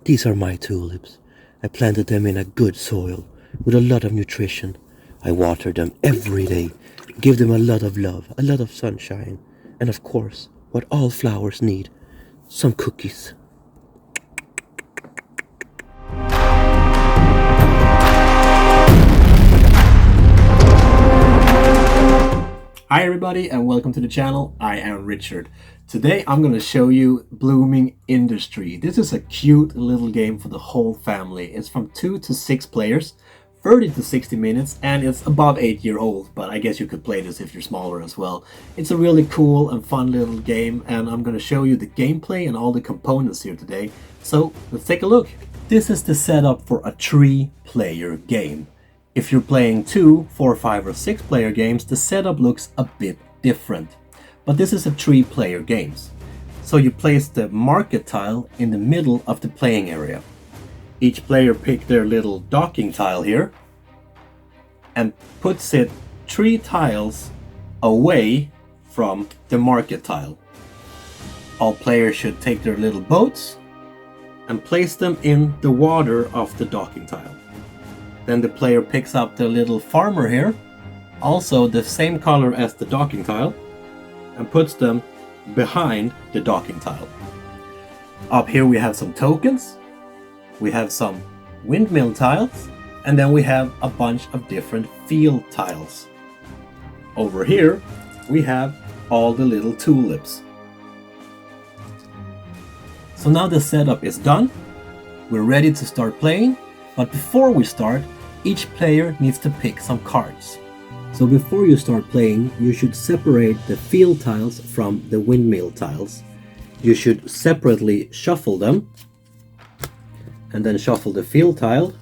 These are my tulips. I planted them in a good soil with a lot of nutrition. I water them every day, give them a lot of love, a lot of sunshine, and of course, what all flowers need, some cookies. Hi everybody and welcome to the channel. I am Richard. Today I'm going to show you Blooming Industry. This is a cute little game for the whole family. It's from 2 to 6 players, 30 to 60 minutes, and it's above 8-year-old, but I guess you could play this if you're smaller as well. It's a really cool and fun little game, and I'm going to show you the gameplay and all the components here today. So let's take a look. This is the setup for a 3-player game. If you're playing 2, 4, 5 or 6 player games, the setup looks a bit different. But this is a 3-player game. So you place the market tile in the middle of the playing area. Each player picks their little docking tile here and puts it 3 tiles away from the market tile. All players should take their little boats and place them in the water of the docking tile. Then the player picks up the little farmer here, also the same color as the docking tile, and puts them behind the docking tile. Up here we have some tokens, we have some windmill tiles, and then we have a bunch of different field tiles. Over here we have all the little tulips. So now the setup is done, we're ready to start playing, but before we start, each player needs to pick some cards. So before you start playing, you should separate the field tiles from the windmill tiles. You should separately shuffle them, and then shuffle the field tile.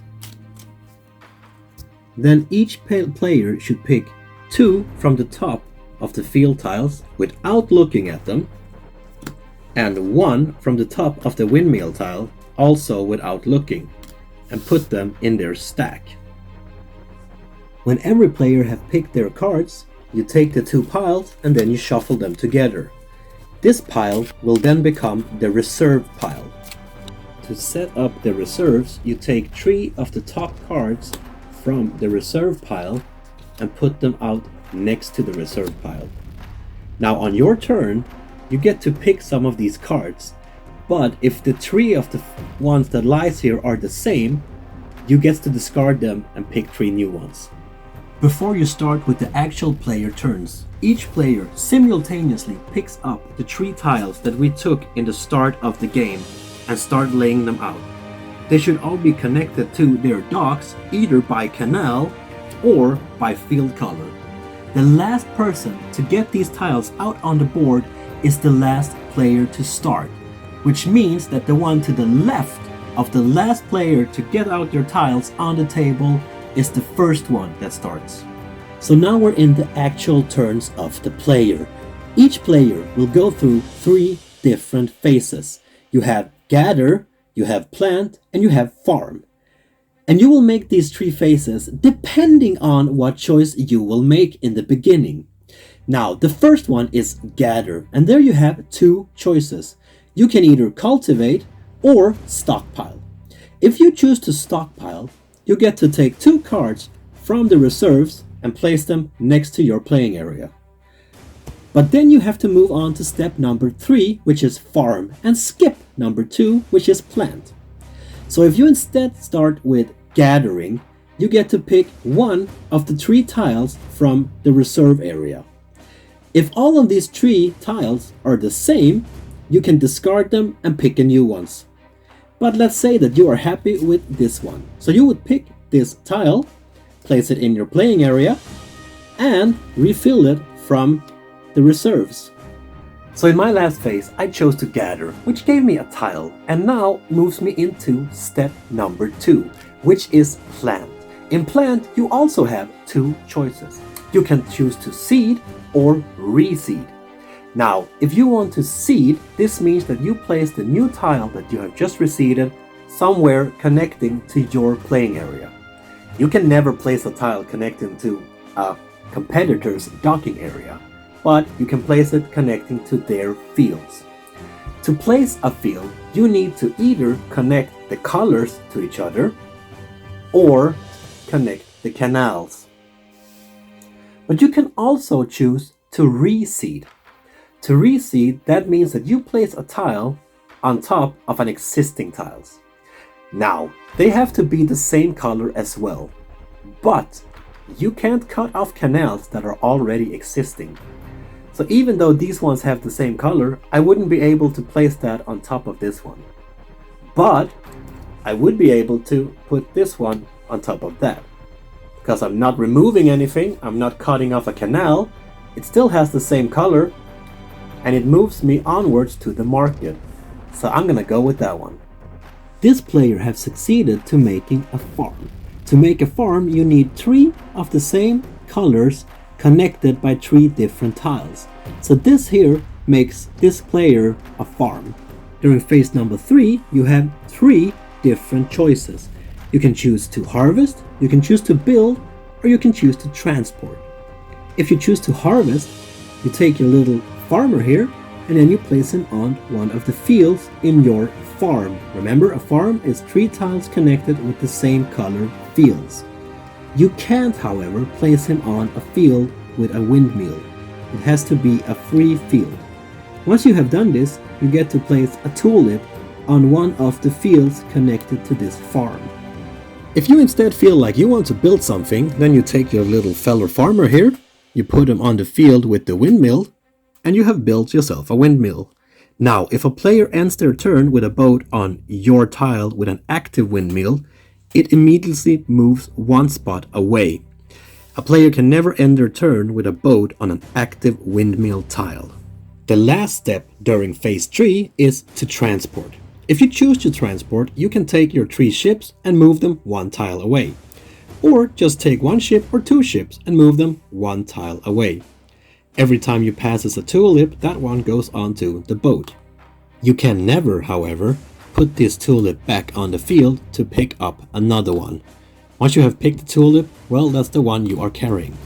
Then each player should pick 2 from the top of the field tiles without looking at them, and 1 from the top of the windmill tile also without looking, and put them in their stack. When every player have picked their cards, you take the 2 piles and then you shuffle them together. This pile will then become the reserve pile. To set up the reserves, you take 3 of the top cards from the reserve pile and put them out next to the reserve pile. Now on your turn, you get to pick some of these cards, but if the 3 of the ones that lies here are the same, you get to discard them and pick 3 new ones. Before you start with the actual player turns, each player simultaneously picks up the 3 tiles that we took in the start of the game and start laying them out. They should all be connected to their docks either by canal or by field color. The last person to get these tiles out on the board is the last player to start, which means that the one to the left of the last player to get out their tiles on the table is the first one that starts. So now we're in the actual turns of the player. Each player will go through 3 different phases. You have gather, you have plant, and you have farm. And you will make these 3 phases depending on what choice you will make in the beginning. Now the first one is gather, and there you have 2 choices. You can either cultivate or stockpile. If you choose to stockpile, you get to take 2 cards from the reserves and place them next to your playing area. But then you have to move on to step number 3, which is farm, and skip number 2, which is plant. So if you instead start with gathering, you get to pick 1 of the 3 tiles from the reserve area. If all of these 3 tiles are the same, you can discard them and pick a new ones. But let's say that you are happy with this one. So you would pick this tile, place it in your playing area, and refill it from the reserves. So in my last phase, I chose to gather, which gave me a tile, and now moves me into step number 2, which is plant. In plant, you also have 2 choices. You can choose to seed or reseed. Now, if you want to seed, this means that you place the new tile that you have just reseeded somewhere connecting to your playing area. You can never place a tile connecting to a competitor's docking area, but you can place it connecting to their fields. To place a field, you need to either connect the colors to each other or connect the canals. But you can also choose to reseed. To reseed, that means that you place a tile on top of an existing tiles. Now, they have to be the same color as well, but you can't cut off canals that are already existing. So even though these ones have the same color, I wouldn't be able to place that on top of this one. But I would be able to put this one on top of that. Because I'm not removing anything, I'm not cutting off a canal, it still has the same color, and it moves me onwards to the market. So I'm gonna go with that one. This player has succeeded to making a farm. To make a farm, you need 3 of the same colors connected by 3 different tiles. So this here makes this player a farm. During phase number 3, you have 3 different choices. You can choose to harvest, you can choose to build, or you can choose to transport. If you choose to harvest, you take your little farmer here and then you place him on one of the fields in your farm. Remember, a farm is 3 tiles connected with the same color fields. You can't, however, place him on a field with a windmill. It has to be a free field. Once you have done this, you get to place a tulip on one of the fields connected to this farm. If you instead feel like you want to build something, then you take your little fellow farmer here, you put him on the field with the windmill, and you have built yourself a windmill. Now, if a player ends their turn with a boat on your tile with an active windmill, it immediately moves 1 spot away. A player can never end their turn with a boat on an active windmill tile. The last step during phase 3 is to transport. If you choose to transport, you can take your 3 ships and move them 1 tile away. Or just take 1 ship or 2 ships and move them 1 tile away. Every time you pass a tulip, that one goes onto the boat. You can never, however, put this tulip back on the field to pick up another one. Once you have picked the tulip, well, that's the one you are carrying.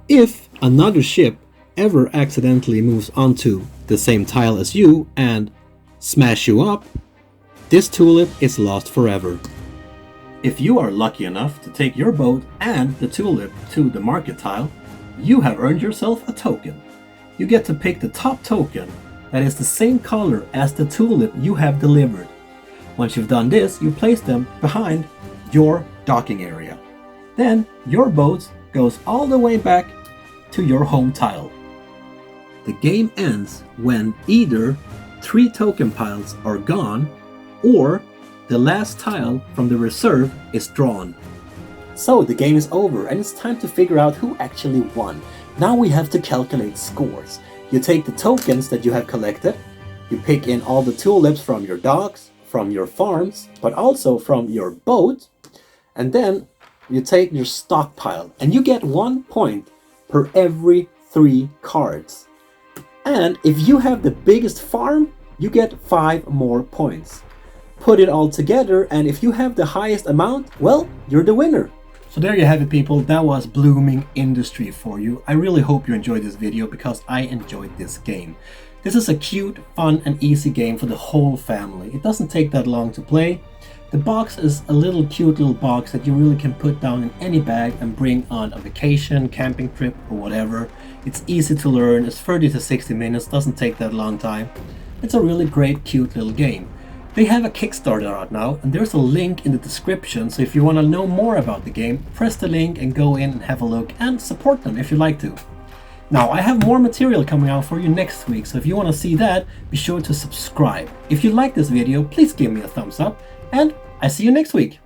If another ship ever accidentally moves onto the same tile as you and smash you up, this tulip is lost forever. If you are lucky enough to take your boat and the tulip to the market tile, you have earned yourself a token. You get to pick the top token that is the same color as the tulip you have delivered. Once you've done this, you place them behind your docking area. Then your boat goes all the way back to your home tile. The game ends when either 3 token piles are gone or the last tile from the reserve is drawn. So the game is over and it's time to figure out who actually won. Now we have to calculate scores. You take the tokens that you have collected, you pick in all the tulips from your docks, from your farms, but also from your boat, and then you take your stockpile and you get 1 point per every 3 cards. And if you have the biggest farm, you get 5 more points. Put it all together, and if you have the highest amount, well, you're the winner. So there you have it, people. That was Blooming Industry for you. I really hope you enjoyed this video because I enjoyed this game. This is a cute, fun and easy game for the whole family. It doesn't take that long to play. The box is a little cute little box that you really can put down in any bag and bring on a vacation, camping trip or whatever. It's easy to learn. It's 30 to 60 minutes, doesn't take that long time. It's a really great, cute little game. They have a Kickstarter out now, and there's a link in the description, so if you want to know more about the game, press the link and go in and have a look and support them if you like to. Now, I have more material coming out for you next week, so if you want to see that, be sure to subscribe. If you like this video, please give me a thumbs up, and I see you next week.